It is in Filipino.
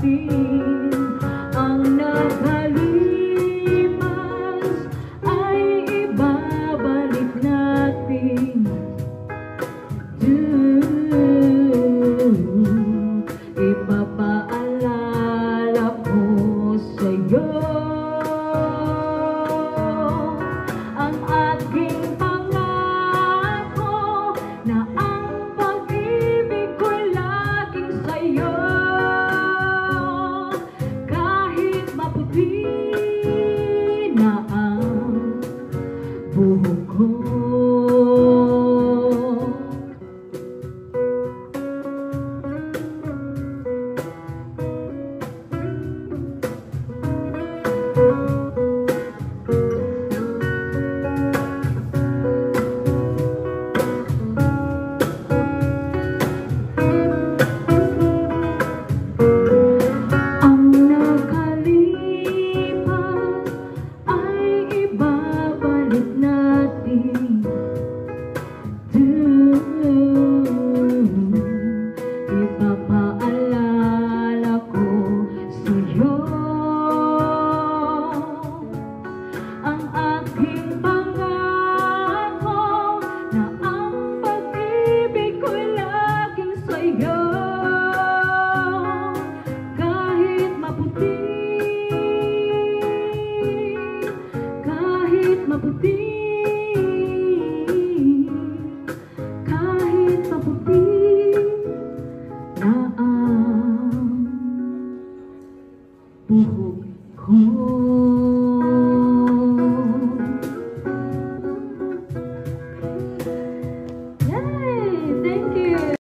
atin. Ang nakalipas ay ibabalik natin. Ipapaalala ko sa'yo ang aking pangako na ang pag-ibig ko'y laging sa'yo. Kahit maputi na ang buhok ko, ipapaalala ko sa'yo ang aking pangako na ang pag-ibig ko'y laging sa'yo. Kahit maputi